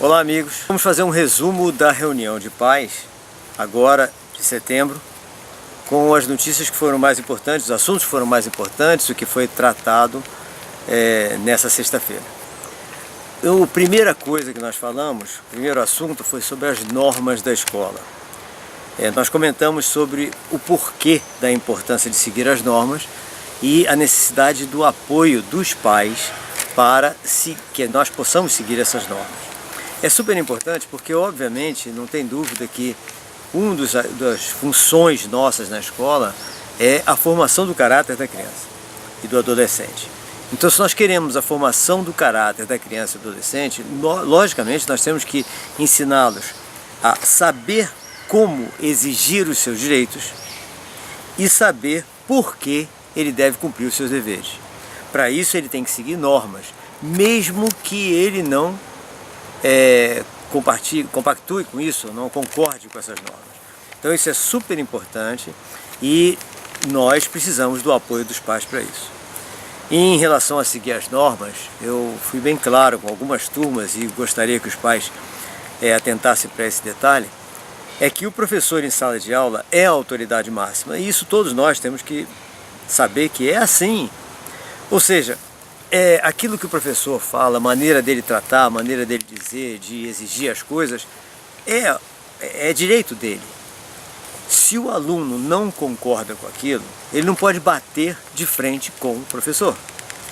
Olá amigos, vamos fazer um resumo da reunião de pais, agora de setembro, com as notícias que foram mais importantes, os assuntos que foram mais importantes, o que foi tratado nessa sexta-feira. A primeira coisa que nós falamos, o primeiro assunto foi sobre as normas da escola. Nós comentamos sobre o porquê da importância de seguir as normas e a necessidade do apoio dos pais para que nós possamos seguir essas normas. É super importante porque, obviamente, não tem dúvida que uma das funções nossas na escola é a formação do caráter da criança e do adolescente. Então, se nós queremos a formação do caráter da criança e do adolescente, logicamente nós temos que ensiná-los a saber como exigir os seus direitos e saber por que ele deve cumprir os seus deveres. Para isso ele tem que seguir normas, mesmo que ele não compactue com isso, não concorde com essas normas. Então isso é super importante e nós precisamos do apoio dos pais para isso. E em relação a seguir as normas, eu fui bem claro com algumas turmas e gostaria que os pais atentassem para esse detalhe, é que o professor em sala de aula é a autoridade máxima e isso todos nós temos que saber que é assim. Ou seja, aquilo que o professor fala, a maneira dele tratar, a maneira dele dizer, de exigir as coisas, é direito dele. Se o aluno não concorda com aquilo, ele não pode bater de frente com o professor.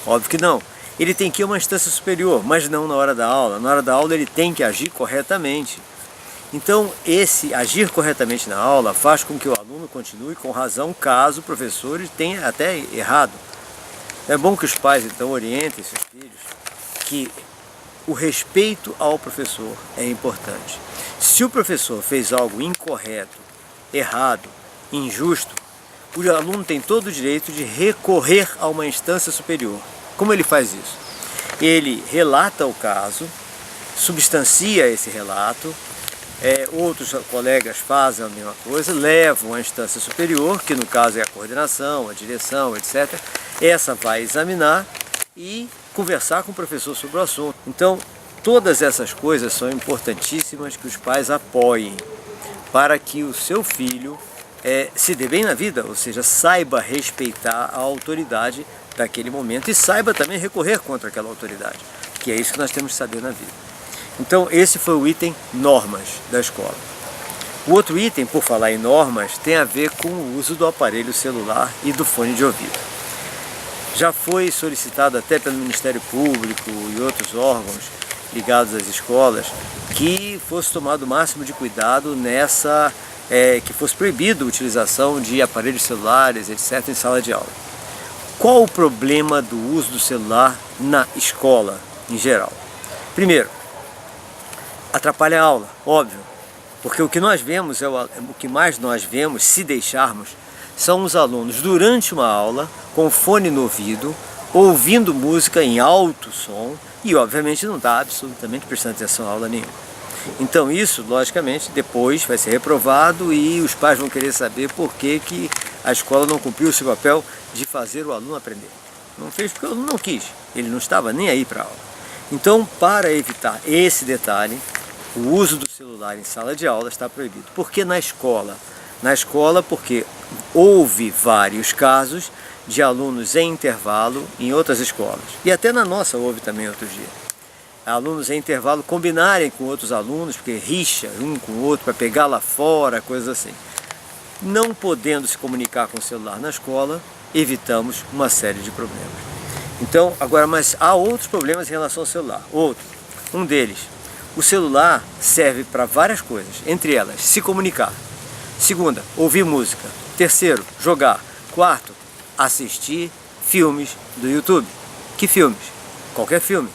Óbvio que não. Ele tem que ir a uma instância superior, mas não na hora da aula. Na hora da aula ele tem que agir corretamente. Então, esse agir corretamente na aula faz com que o aluno continue com razão, caso o professor tenha até errado. É bom que os pais, então, orientem seus filhos que o respeito ao professor é importante. Se o professor fez algo incorreto, errado, injusto, o aluno tem todo o direito de recorrer a uma instância superior. Como ele faz isso? Ele relata o caso, substancia esse relato, outros colegas fazem a mesma coisa, levam à instância superior, que no caso é a coordenação, a direção, etc. Essa vai examinar e conversar com o professor sobre o assunto. Então, todas essas coisas são importantíssimas que os pais apoiem para que o seu filho se dê bem na vida, ou seja, saiba respeitar a autoridade daquele momento e saiba também recorrer contra aquela autoridade, que é isso que nós temos que saber na vida. Então, esse foi o item normas da escola. O outro item, por falar em normas, tem a ver com o uso do aparelho celular e do fone de ouvido. Já foi solicitado até pelo Ministério Público e outros órgãos ligados às escolas que fosse tomado o máximo de cuidado que fosse proibido a utilização de aparelhos celulares, etc., em sala de aula. Qual o problema do uso do celular na escola, em geral? Primeiro, atrapalha a aula, óbvio, porque o que nós vemos, o que mais nós vemos, se deixarmos, são os alunos durante uma aula, com fone no ouvido, ouvindo música em alto som e obviamente não está absolutamente prestando atenção à aula nenhuma. Então isso, logicamente, depois vai ser reprovado e os pais vão querer saber por que a escola não cumpriu o seu papel de fazer o aluno aprender. Não fez porque o aluno não quis, ele não estava nem aí para a aula. Então, para evitar esse detalhe, o uso do celular em sala de aula está proibido. Por que na escola? Na escola porque houve vários casos de alunos em intervalo em outras escolas. E até na nossa houve também outro dia. Alunos em intervalo combinarem com outros alunos, porque rixa um com o outro para pegar lá fora, coisas assim. Não podendo se comunicar com o celular na escola, evitamos uma série de problemas. Então, agora, mas há outros problemas em relação ao celular. Um deles, o celular serve para várias coisas, entre elas, se comunicar. Segunda, ouvir música. Terceiro, jogar. Quarto, assistir filmes do YouTube. Que filmes? Qualquer filme.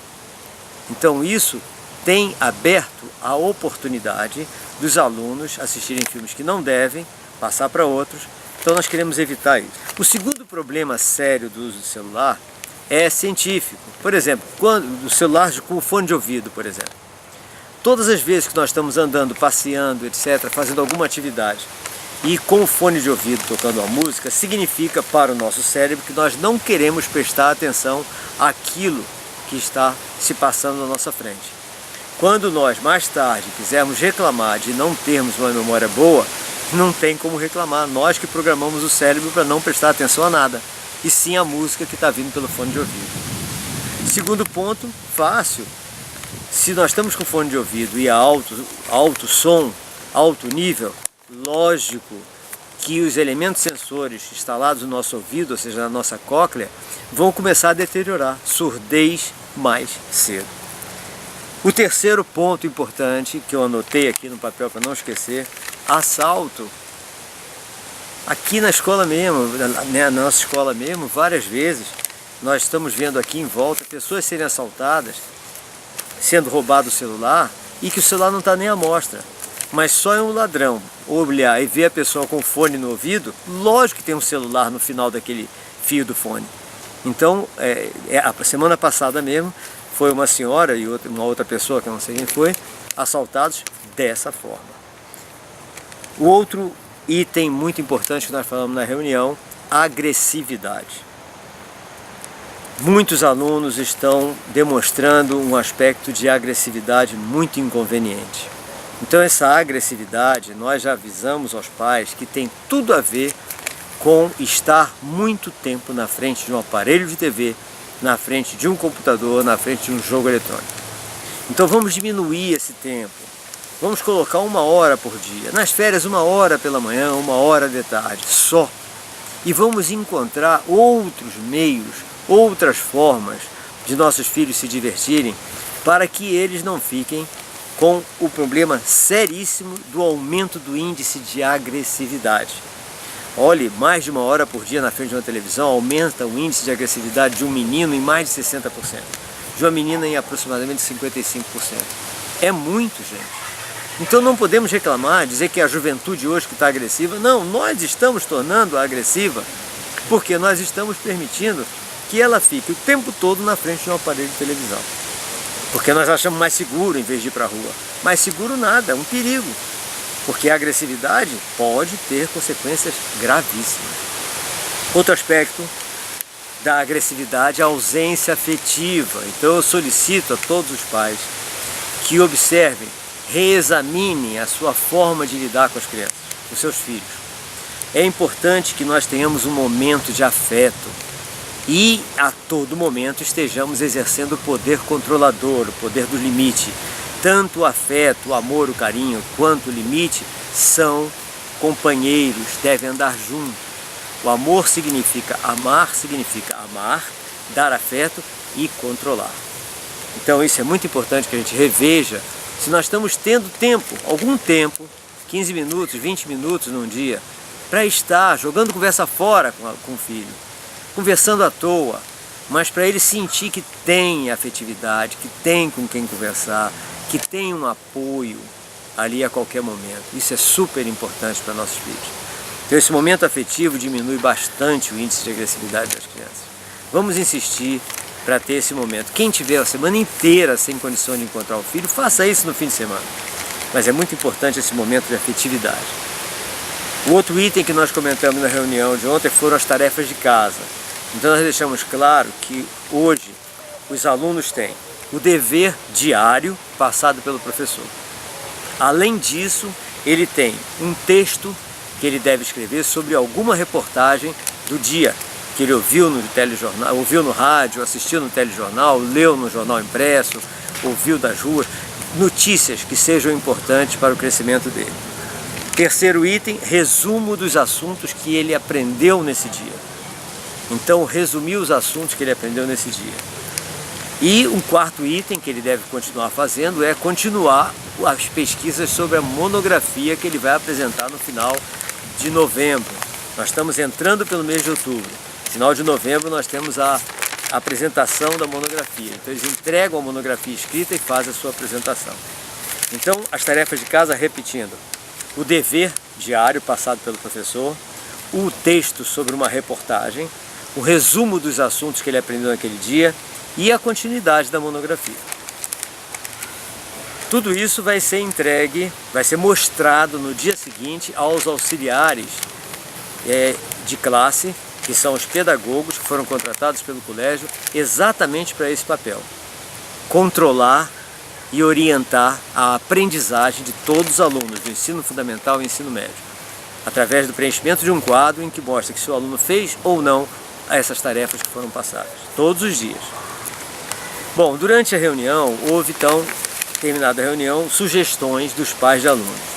Então isso tem aberto a oportunidade dos alunos assistirem filmes que não devem, passar para outros. Então nós queremos evitar isso. O segundo problema sério do uso do celular é científico. Por exemplo, o celular com o fone de ouvido, por exemplo. Todas as vezes que nós estamos andando, passeando, etc., fazendo alguma atividade e com o fone de ouvido tocando a música, significa para o nosso cérebro que nós não queremos prestar atenção àquilo que está se passando na nossa frente. Quando nós, mais tarde, quisermos reclamar de não termos uma memória boa, não tem como reclamar. Nós que programamos o cérebro para não prestar atenção a nada, e sim a música que está vindo pelo fone de ouvido. Segundo ponto, fácil. Se nós estamos com fone de ouvido e alto som, alto nível, lógico que os elementos sensores instalados no nosso ouvido, ou seja, na nossa cóclea, vão começar a deteriorar, surdez mais cedo. O terceiro ponto importante, que eu anotei aqui no papel para não esquecer, assalto. Aqui na escola mesmo, na nossa escola mesmo, várias vezes, nós estamos vendo aqui em volta pessoas serem assaltadas, sendo roubado o celular, e que o celular não está nem à mostra. Mas só é um ladrão olhar e ver a pessoa com o fone no ouvido, lógico que tem um celular no final daquele fio do fone. Então, a semana passada mesmo, foi uma senhora e uma outra pessoa, que eu não sei quem foi, assaltados dessa forma. O outro item muito importante que nós falamos na reunião, agressividade. Muitos alunos estão demonstrando um aspecto de agressividade muito inconveniente. Então essa agressividade, nós já avisamos aos pais que tem tudo a ver com estar muito tempo na frente de um aparelho de TV, na frente de um computador, na frente de um jogo eletrônico. Então vamos diminuir esse tempo. Vamos colocar 1 hora por dia. Nas férias 1 hora pela manhã, 1 hora de tarde, só. E vamos encontrar outros meios, outras formas de nossos filhos se divertirem, para que eles não fiquem com o problema seríssimo do aumento do índice de agressividade. Olhe, mais de 1 hora por dia na frente de uma televisão aumenta o índice de agressividade de um menino em mais de 60%, de uma menina em aproximadamente 55%. É muito, gente. Então não podemos reclamar, dizer que é a juventude hoje que está agressiva. Não, nós estamos tornando-a agressiva porque nós estamos permitindo que ela fique o tempo todo na frente de um aparelho de televisão. Porque nós achamos mais seguro em vez de ir para a rua. Mais seguro nada, é um perigo. Porque a agressividade pode ter consequências gravíssimas. Outro aspecto da agressividade é a ausência afetiva. Então eu solicito a todos os pais que observem, reexaminem a sua forma de lidar com as crianças, com seus filhos. É importante que nós tenhamos um momento de afeto e a todo momento estejamos exercendo o poder controlador, o poder do limite. Tanto o afeto, o amor, o carinho, quanto o limite são companheiros, devem andar juntos. O amor significa amar, dar afeto e controlar. Então isso é muito importante que a gente reveja se nós estamos tendo tempo, algum tempo, 15 minutos, 20 minutos num dia, para estar jogando conversa fora com o filho, conversando à toa, mas para ele sentir que tem afetividade, que tem com quem conversar, que tem um apoio ali a qualquer momento. Isso é super importante para nossos filhos. Então esse momento afetivo diminui bastante o índice de agressividade das crianças. Vamos insistir para ter esse momento. Quem tiver a semana inteira sem condição de encontrar o filho, faça isso no fim de semana. Mas é muito importante esse momento de afetividade. O outro item que nós comentamos na reunião de ontem foram as tarefas de casa. Então nós deixamos claro que hoje os alunos têm o dever diário passado pelo professor. Além disso, ele tem um texto que ele deve escrever sobre alguma reportagem do dia que ele ouviu no telejornal, ouviu no rádio, assistiu no telejornal, leu no jornal impresso, ouviu das ruas, notícias que sejam importantes para o crescimento dele. Terceiro item, resumo dos assuntos que ele aprendeu nesse dia. Então, resumir os assuntos que ele aprendeu nesse dia. E um quarto item que ele deve continuar fazendo é continuar as pesquisas sobre a monografia que ele vai apresentar no final de novembro. Nós estamos entrando pelo mês de outubro. Final de novembro nós temos a apresentação da monografia. Então eles entregam a monografia escrita e fazem a sua apresentação. Então as tarefas de casa, repetindo, o dever diário passado pelo professor, o texto sobre uma reportagem, o resumo dos assuntos que ele aprendeu naquele dia e a continuidade da monografia. Tudo isso vai ser entregue, vai ser mostrado no dia seguinte aos auxiliares de classe, que são os pedagogos que foram contratados pelo colégio exatamente para esse papel. Controlar e orientar a aprendizagem de todos os alunos do ensino fundamental e ensino médio, através do preenchimento de um quadro em que mostra que se o aluno fez ou não essas tarefas que foram passadas, todos os dias. Bom, durante a reunião, houve então, terminada a reunião, sugestões dos pais de alunos.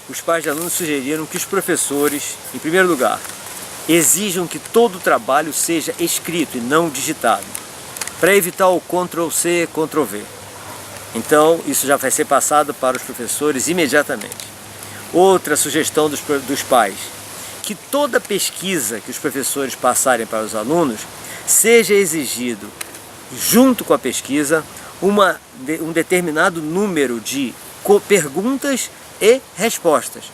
Os pais de alunos sugeriram que os professores, em primeiro lugar, exijam que todo o trabalho seja escrito e não digitado, para evitar o Ctrl+C, Ctrl+V. Então, isso já vai ser passado para os professores imediatamente. Outra sugestão dos pais, que toda pesquisa que os professores passarem para os alunos, seja exigido, junto com a pesquisa, um determinado número de perguntas e respostas,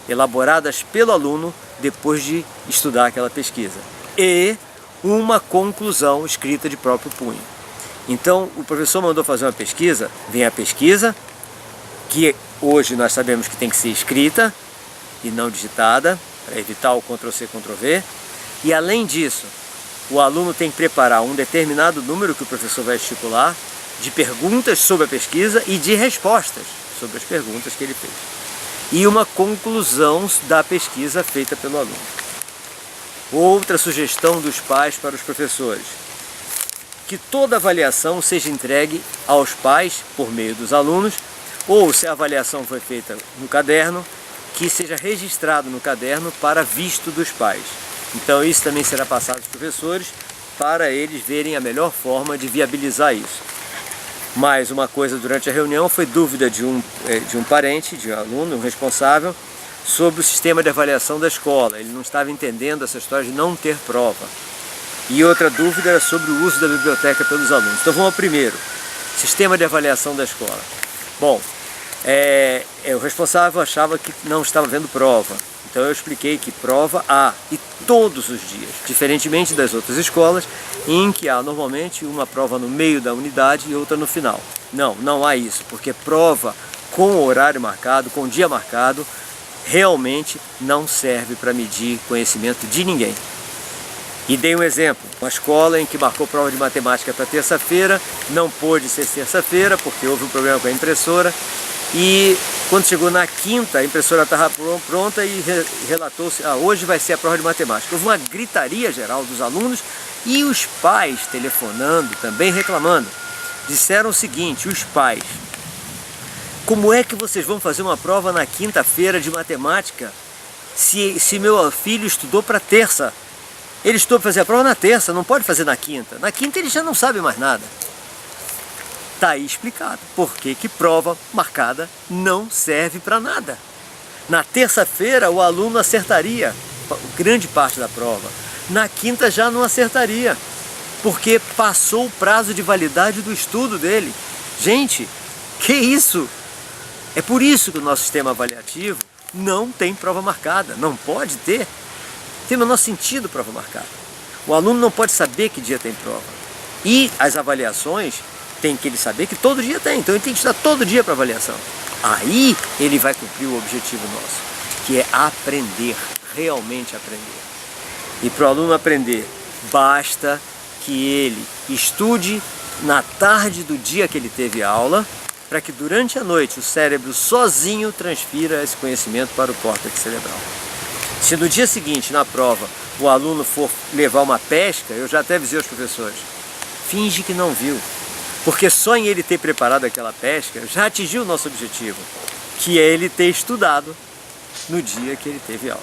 elaboradas pelo aluno depois de estudar aquela pesquisa, e uma conclusão escrita de próprio punho. Então, o professor mandou fazer uma pesquisa, vem a pesquisa, que hoje nós sabemos que tem que ser escrita e não digitada, para evitar o Ctrl+C, Ctrl+V, e além disso, o aluno tem que preparar um determinado número que o professor vai estipular, de perguntas sobre a pesquisa e de respostas sobre as perguntas que ele fez. E uma conclusão da pesquisa feita pelo aluno. Outra sugestão dos pais para os professores, que toda avaliação seja entregue aos pais por meio dos alunos, ou se a avaliação foi feita no caderno, que seja registrado no caderno para visto dos pais. Então isso também será passado aos professores para eles verem a melhor forma de viabilizar isso. Mais uma coisa durante a reunião foi dúvida de um parente, de um aluno, um responsável, sobre o sistema de avaliação da escola. Ele não estava entendendo essa história de não ter prova. E outra dúvida era sobre o uso da biblioteca pelos alunos. Então vamos ao primeiro, sistema de avaliação da escola. Bom, o responsável achava que não estava havendo prova. Então eu expliquei que prova há, e todos os dias, diferentemente das outras escolas, em que há normalmente uma prova no meio da unidade e outra no final. Não há isso, porque prova com horário marcado, com dia marcado, realmente não serve para medir conhecimento de ninguém. E dei um exemplo, uma escola em que marcou prova de matemática para terça-feira, não pôde ser terça-feira porque houve um problema com a impressora, e quando chegou na quinta, a impressora estava pronta e relatou-se, hoje vai ser a prova de matemática. Houve uma gritaria geral dos alunos e os pais telefonando, também reclamando. Disseram o seguinte, os pais: como é que vocês vão fazer uma prova na quinta-feira de matemática se meu filho estudou para terça? Ele estudou para fazer a prova na terça, não pode fazer na quinta. Na quinta ele já não sabe mais nada. Está aí explicado por que prova marcada não serve para nada. Na terça-feira o aluno acertaria grande parte da prova. Na quinta já não acertaria, porque passou o prazo de validade do estudo dele. Gente, que isso? É por isso que o nosso sistema avaliativo não tem prova marcada, não pode ter. Tem o menor sentido prova marcada. O aluno não pode saber que dia tem prova. E as avaliações tem que ele saber que todo dia tem, então ele tem que estudar todo dia para avaliação. Aí ele vai cumprir o objetivo nosso, que é aprender, realmente aprender. E para o aluno aprender, basta que ele estude na tarde do dia que ele teve aula, para que durante a noite o cérebro sozinho transfira esse conhecimento para o córtex cerebral. Se no dia seguinte, na prova, o aluno for levar uma pesca, eu já até avisei aos professores, finge que não viu, porque só em ele ter preparado aquela pesca, já atingiu o nosso objetivo, que é ele ter estudado no dia que ele teve aula.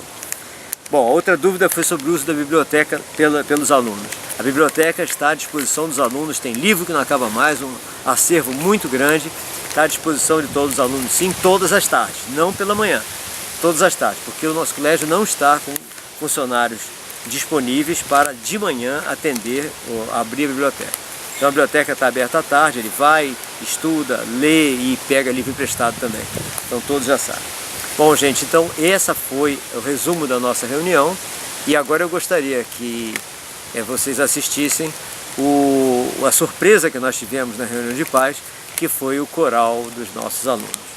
Bom, a outra dúvida foi sobre o uso da biblioteca pelos alunos. A biblioteca está à disposição dos alunos, tem livro que não acaba mais, um acervo muito grande, está à disposição de todos os alunos, sim, todas as tardes, não pela manhã. Todas as tardes, porque o nosso colégio não está com funcionários disponíveis para de manhã atender ou abrir a biblioteca. Então a biblioteca está aberta à tarde, ele vai, estuda, lê e pega livro emprestado também. Então todos já sabem. Bom, gente, então essa foi o resumo da nossa reunião e agora eu gostaria que vocês assistissem a surpresa que nós tivemos na reunião de pais, que foi o coral dos nossos alunos.